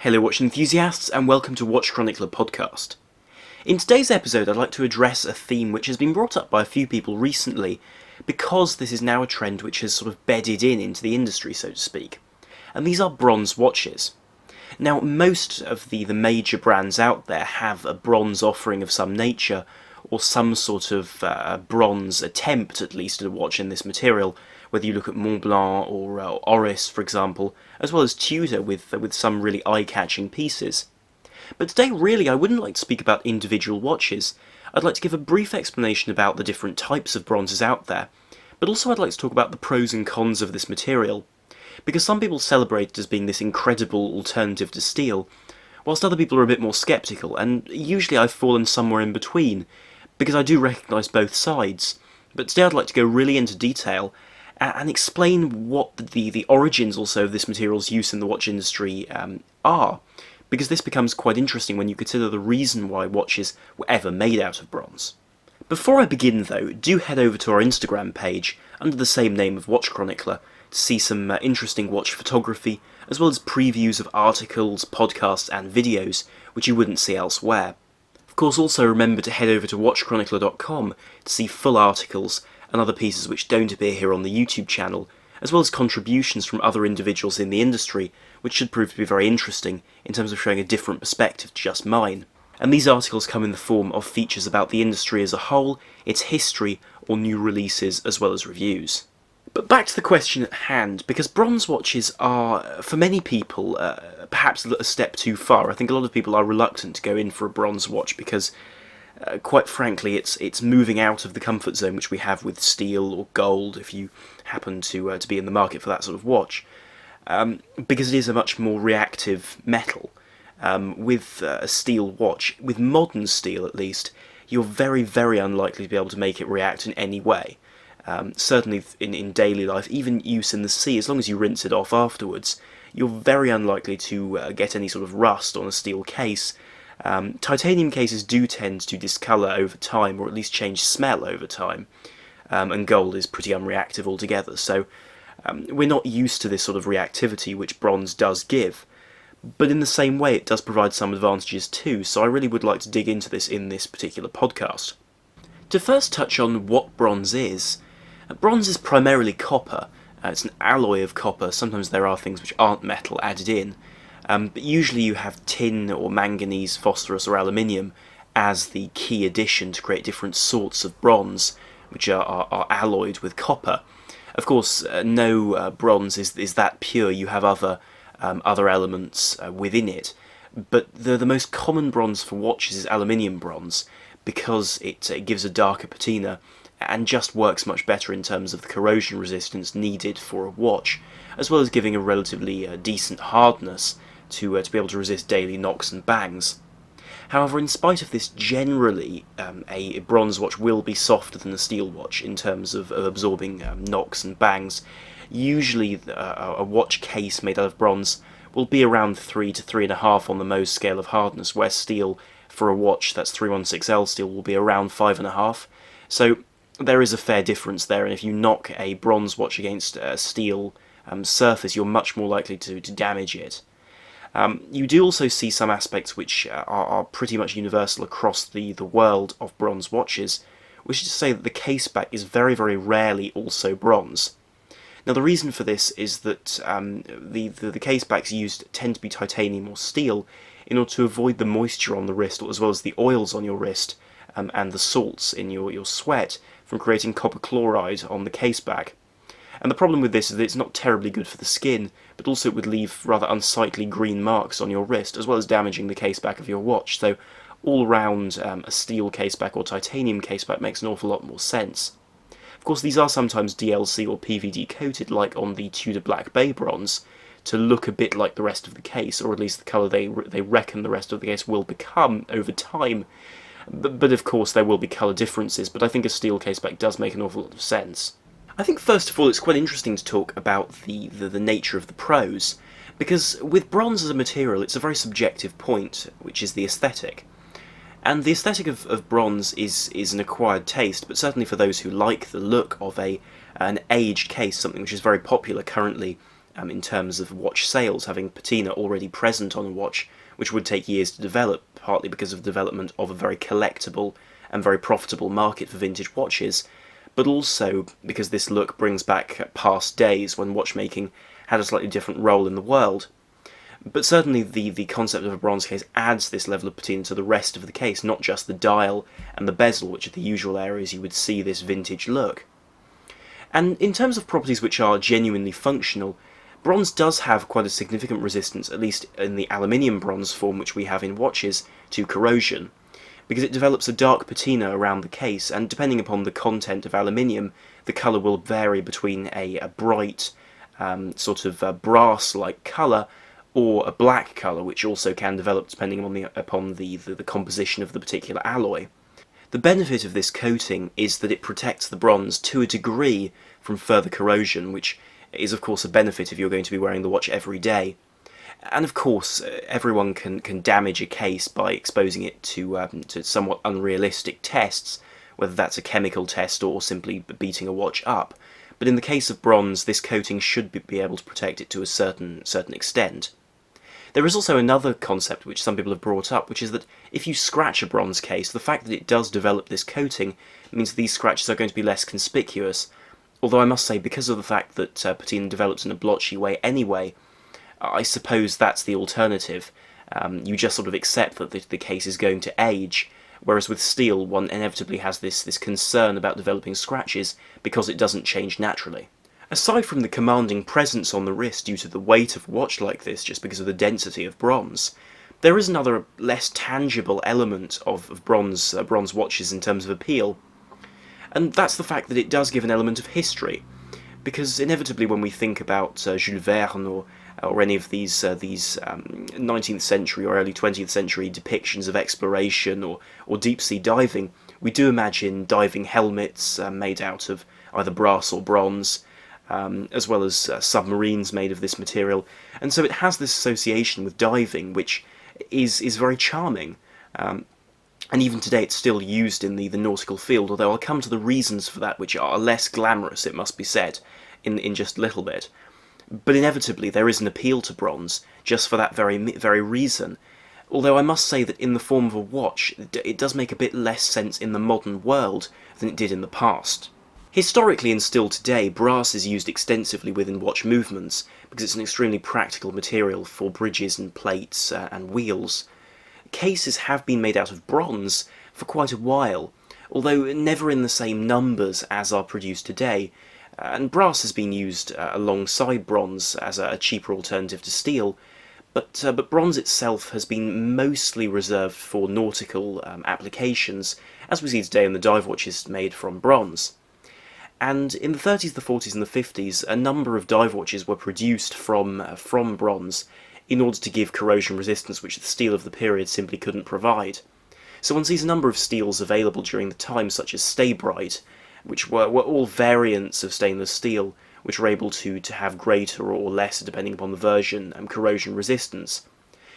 Hello watch enthusiasts and welcome to Watch Chronicler podcast. In today's episode I'd like to address a theme which has been brought up by a few people recently because this is now a trend which has sort of bedded into the industry, so to speak. And these are bronze watches. Now most of the major brands out there have a bronze offering of some nature or some sort of bronze attempt at least at a watch in this material, whether you look at Montblanc or Oris, for example, as well as Tudor with some really eye-catching pieces. But today, really, I wouldn't like to speak about individual watches. I'd like to give a brief explanation about the different types of bronzes out there, but also I'd like to talk about the pros and cons of this material, because some people celebrate it as being this incredible alternative to steel, whilst other people are a bit more sceptical, and usually I've fallen somewhere in between, because I do recognise both sides. But today I'd like to go really into detail and explain what the origins also of this material's use in the watch industry are, because this becomes quite interesting when you consider the reason why watches were ever made out of bronze. Before I begin though, do head over to our Instagram page under the same name of Watch Chronicler to see some interesting watch photography, as well as previews of articles, podcasts and videos which you wouldn't see elsewhere. Of course, also remember to head over to watchchronicler.com to see full articles and other pieces which don't appear here on the YouTube channel, as well as contributions from other individuals in the industry, which should prove to be very interesting in terms of showing a different perspective to just mine. And these articles come in the form of features about the industry as a whole, its history, or new releases, as well as reviews. But back to the question at hand, because bronze watches are, for many people, perhaps a step too far. I think a lot of people are reluctant to go in for a bronze watch because, quite frankly, it's moving out of the comfort zone which we have with steel or gold, if you happen to be in the market for that sort of watch, because it is a much more reactive metal. With a steel watch, with modern steel at least, you're very, very unlikely to be able to make it react in any way. Certainly in daily life, even use in the sea, as long as you rinse it off afterwards, you're very unlikely to get any sort of rust on a steel case. Titanium cases do tend to discolour over time, or at least change smell over time, and gold is pretty unreactive altogether, so we're not used to this sort of reactivity which bronze does give. But in the same way it does provide some advantages too, so I really would like to dig into this in this particular podcast. To first touch on what bronze is primarily copper. It's an alloy of copper. Sometimes there are things which aren't metal added in, but usually you have tin or manganese, phosphorus or aluminium as the key addition to create different sorts of bronze, which are alloyed with copper. Of course, no bronze is that pure. You have other elements within it, but the most common bronze for watches is aluminium bronze, because it gives a darker patina and just works much better in terms of the corrosion resistance needed for a watch, as well as giving a relatively decent hardness to be able to resist daily knocks and bangs. However, in spite of this, generally a bronze watch will be softer than a steel watch in terms of absorbing knocks and bangs. Usually a watch case made out of bronze will be around 3 to 3.5 on the Mohs scale of hardness, where steel for a watch that's 316L steel will be around 5.5. So there is a fair difference there, and if you knock a bronze watch against a steel surface, you're much more likely to damage it. You do also see some aspects which are pretty much universal across the world of bronze watches, which is to say that the case back is very, very rarely also bronze. Now the reason for this is that the case backs used tend to be titanium or steel in order to avoid the moisture on the wrist, as well as the oils on your wrist and the salts in your sweat from creating copper chloride on the case back. And the problem with this is that it's not terribly good for the skin, but also it would leave rather unsightly green marks on your wrist, as well as damaging the case back of your watch. So all round, a steel case back or titanium case back makes an awful lot more sense. Of course, these are sometimes DLC or PVD coated, like on the Tudor Black Bay bronze, to look a bit like the rest of the case, or at least the colour they reckon the rest of the case will become over time. But of course there will be colour differences, but I think a steel caseback does make an awful lot of sense. I think first of all it's quite interesting to talk about the nature of the pros, because with bronze as a material it's a very subjective point, which is the aesthetic. And the aesthetic of bronze is an acquired taste, but certainly for those who like the look of an aged case, something which is very popular currently in terms of watch sales, having patina already present on a watch, which would take years to develop, partly because of the development of a very collectible and very profitable market for vintage watches, but also because this look brings back past days when watchmaking had a slightly different role in the world. But certainly the concept of a bronze case adds this level of patina to the rest of the case, not just the dial and the bezel, which are the usual areas you would see this vintage look. And in terms of properties which are genuinely functional, bronze does have quite a significant resistance, at least in the aluminium bronze form which we have in watches, to corrosion, because it develops a dark patina around the case, and depending upon the content of aluminium, the colour will vary between a bright sort of brass-like colour or a black colour, which also can develop depending upon the composition of the particular alloy. The benefit of this coating is that it protects the bronze to a degree from further corrosion, which is of course a benefit if you're going to be wearing the watch every day. And of course, everyone can damage a case by exposing it to somewhat unrealistic tests, whether that's a chemical test or simply beating a watch up. But in the case of bronze, this coating should be able to protect it to a certain extent. There is also another concept which some people have brought up, which is that if you scratch a bronze case, the fact that it does develop this coating means that these scratches are going to be less conspicuous. Although I must say, because of the fact that patina develops in a blotchy way anyway, I suppose that's the alternative. You just sort of accept that the case is going to age, whereas with steel one inevitably has this concern about developing scratches because it doesn't change naturally. Aside from the commanding presence on the wrist due to the weight of a watch like this, just because of the density of bronze, there is another less tangible element of bronze watches in terms of appeal, and that's the fact that it does give an element of history, because inevitably when we think about Jules Verne or any of these 19th century or early 20th century depictions of exploration or deep-sea diving, we do imagine diving helmets made out of either brass or bronze, as well as submarines made of this material, and so it has this association with diving which is very charming, and even today it's still used in the nautical field, although I'll come to the reasons for that, which are less glamorous, it must be said, in just a little bit. But inevitably there is an appeal to bronze, just for that very reason, although I must say that in the form of a watch, it does make a bit less sense in the modern world than it did in the past. Historically and still today, brass is used extensively within watch movements because it's an extremely practical material for bridges and plates and wheels. Cases have been made out of bronze for quite a while, although never in the same numbers as are produced today, and brass has been used alongside bronze as a cheaper alternative to steel, but bronze itself has been mostly reserved for nautical applications, as we see today in the dive watches made from bronze. And in the 30s, the 40s and the 50s, a number of dive watches were produced from bronze in order to give corrosion resistance which the steel of the period simply couldn't provide. So one sees a number of steels available during the time, such as Stay-Brite, which were all variants of stainless steel, which were able to have greater or lesser, depending upon the version, corrosion resistance.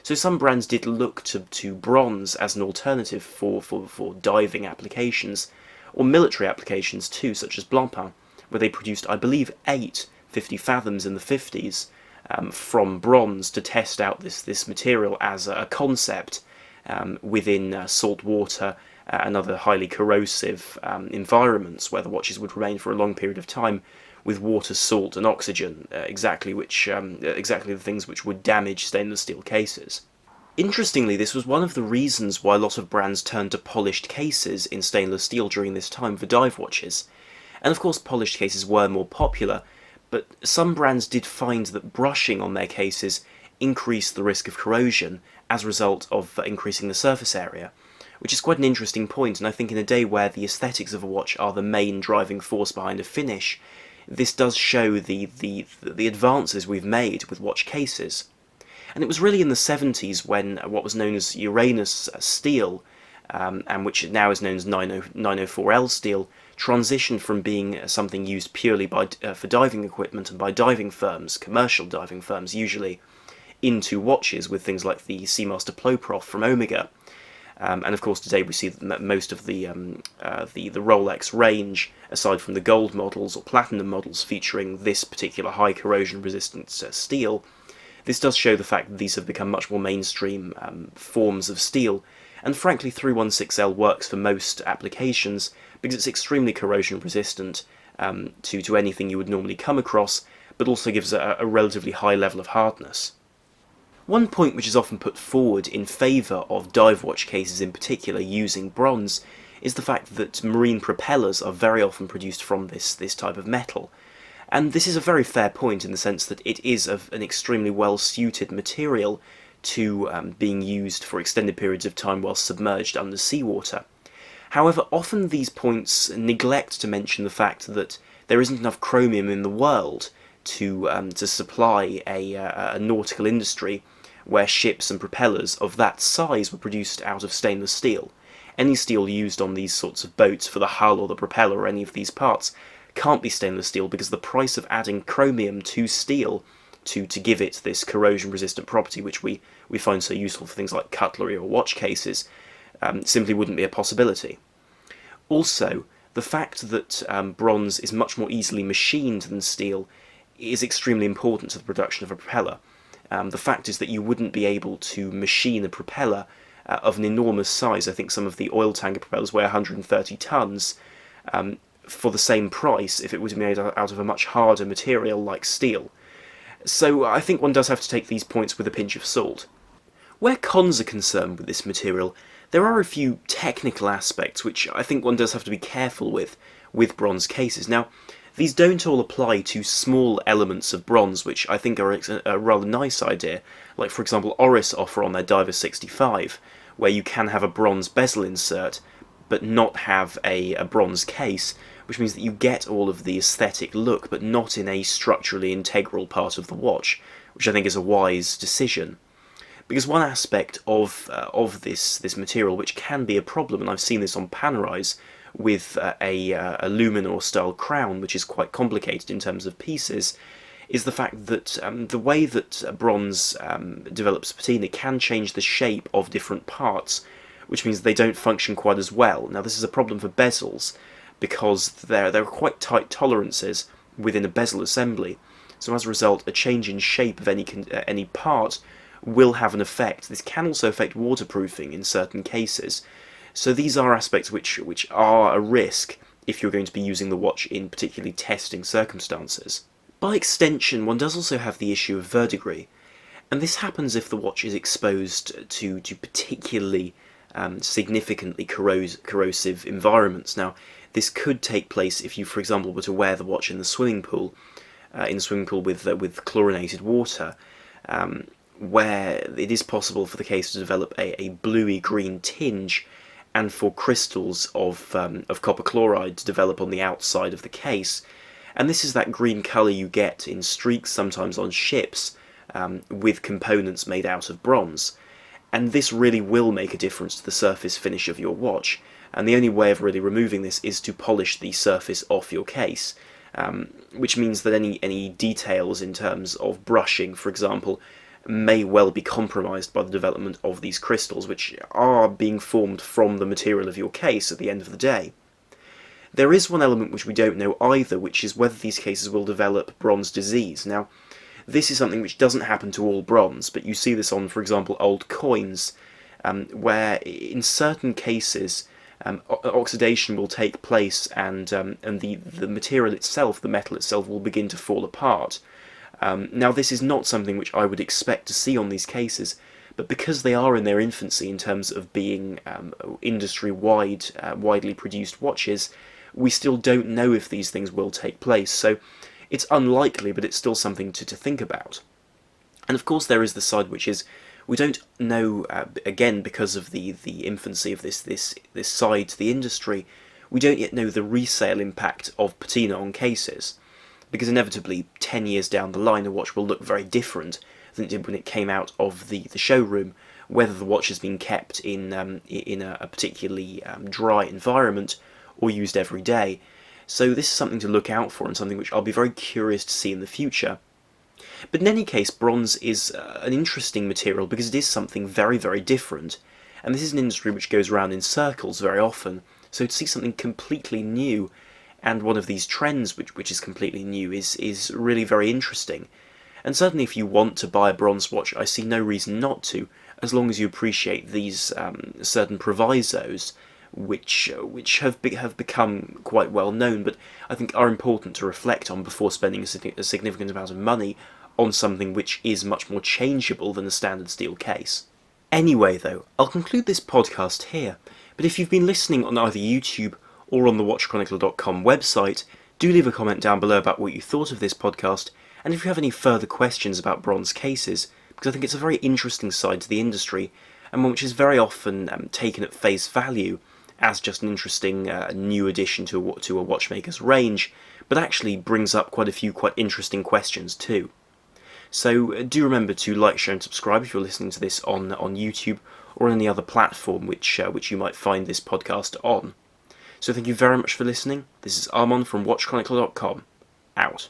So some brands did look to bronze as an alternative for diving applications, or military applications too, such as Blancpain, where they produced, I believe, 8 50 fathoms in the 50s from bronze to test out this material as a concept within salt water and other highly corrosive environments where the watches would remain for a long period of time with water, salt and oxygen, exactly the things which would damage stainless steel cases. Interestingly, this was one of the reasons why a lot of brands turned to polished cases in stainless steel during this time for dive watches. And of course polished cases were more popular, but some brands did find that brushing on their cases increased the risk of corrosion as a result of increasing the surface area, which is quite an interesting point, and I think in a day where the aesthetics of a watch are the main driving force behind a finish, this does show the advances we've made with watch cases. And it was really in the 70s when what was known as Uranus steel, and which now is known as 904L steel, transitioned from being something used purely for diving equipment and by diving firms, commercial diving firms usually, into watches with things like the Seamaster Ploprof from Omega. And of course, today we see that most of the Rolex range, aside from the gold models or platinum models featuring this particular high corrosion resistance steel, this does show the fact that these have become much more mainstream forms of steel. And frankly, 316L works for most applications because it's extremely corrosion resistant to anything you would normally come across, but also gives a relatively high level of hardness. One point which is often put forward in favour of dive watch cases in particular using bronze is the fact that marine propellers are very often produced from this type of metal. And this is a very fair point in the sense that it is an extremely well-suited material to being used for extended periods of time while submerged under seawater. However, often these points neglect to mention the fact that there isn't enough chromium in the world to supply a nautical industry where ships and propellers of that size were produced out of stainless steel. Any steel used on these sorts of boats for the hull or the propeller or any of these parts can't be stainless steel because the price of adding chromium to steel to give it this corrosion resistant property, which we find so useful for things like cutlery or watch cases, simply wouldn't be a possibility. Also, the fact that bronze is much more easily machined than steel is extremely important to the production of a propeller. The fact is that you wouldn't be able to machine a propeller of an enormous size. I think some of the oil tanker propellers weigh 130 tons for the same price if it were made out of a much harder material like steel. So I think one does have to take these points with a pinch of salt. Where cons are concerned with this material, there are a few technical aspects which I think one does have to be careful with bronze cases. Now, these don't all apply to small elements of bronze, which I think are a rather nice idea, like for example Oris offer on their Diver 65, where you can have a bronze bezel insert, but not have a bronze case, which means that you get all of the aesthetic look, but not in a structurally integral part of the watch, which I think is a wise decision. Because one aspect of this material, which can be a problem, and I've seen this on Panerais, with a Luminor style crown, which is quite complicated in terms of pieces, is the fact that the way that bronze develops patina can change the shape of different parts, which means they don't function quite as well. Now this is a problem for bezels, because there are quite tight tolerances within a bezel assembly, so as a result a change in shape of any part will have an effect. This can also affect waterproofing in certain cases. So these are aspects which are a risk if you're going to be using the watch in particularly testing circumstances. By extension, one does also have the issue of verdigris, and this happens if the watch is exposed to particularly significantly corrosive environments. Now, this could take place if you, for example, were to wear the watch in the swimming pool with chlorinated water, where it is possible for the case to develop a bluey-green tinge, and for crystals of copper chloride to develop on the outside of the case. And this is that green colour you get in streaks sometimes on ships with components made out of bronze. And this really will make a difference to the surface finish of your watch, and the only way of really removing this is to polish the surface off your case, which means that any details in terms of brushing, for example, may well be compromised by the development of these crystals, which are being formed from the material of your case at the end of the day. There is one element which we don't know either, which is whether these cases will develop bronze disease. Now, this is something which doesn't happen to all bronze, but you see this on, for example, old coins, where in certain cases oxidation will take place and the material itself, the metal itself, will begin to fall apart. Now this is not something which I would expect to see on these cases, but because they are in their infancy in terms of being widely produced watches, we still don't know if these things will take place, so it's unlikely, but it's still something to think about. And of course there is the side which is, we don't know, again because of the infancy of this side to the industry, we don't yet know the resale impact of patina on cases. Because inevitably, 10 years down the line, a watch will look very different than it did when it came out of the showroom, whether the watch has been kept in a particularly dry environment or used every day. So this is something to look out for and something which I'll be very curious to see in the future. But in any case, bronze is an interesting material because it is something very, very different. and this is an industry which goes around in circles very often, so to see something completely new, and one of these trends which is completely new, is really very interesting. And certainly if you want to buy a bronze watch, I see no reason not to, as long as you appreciate these certain provisos, which have become quite well known, but I think are important to reflect on before spending a significant amount of money on something which is much more changeable than a standard steel case. Anyway though, I'll conclude this podcast here, but if you've been listening on either YouTube or on the watchchronicler.com website, do leave a comment down below about what you thought of this podcast, and if you have any further questions about bronze cases, because I think it's a very interesting side to the industry, and one which is very often taken at face value as just an interesting new addition to a watchmaker's range, but actually brings up quite a few quite interesting questions too. So do remember to like, share and subscribe if you're listening to this on YouTube or any other platform which you might find this podcast on. So thank you very much for listening. This is Armand from watchchronicler.com, out.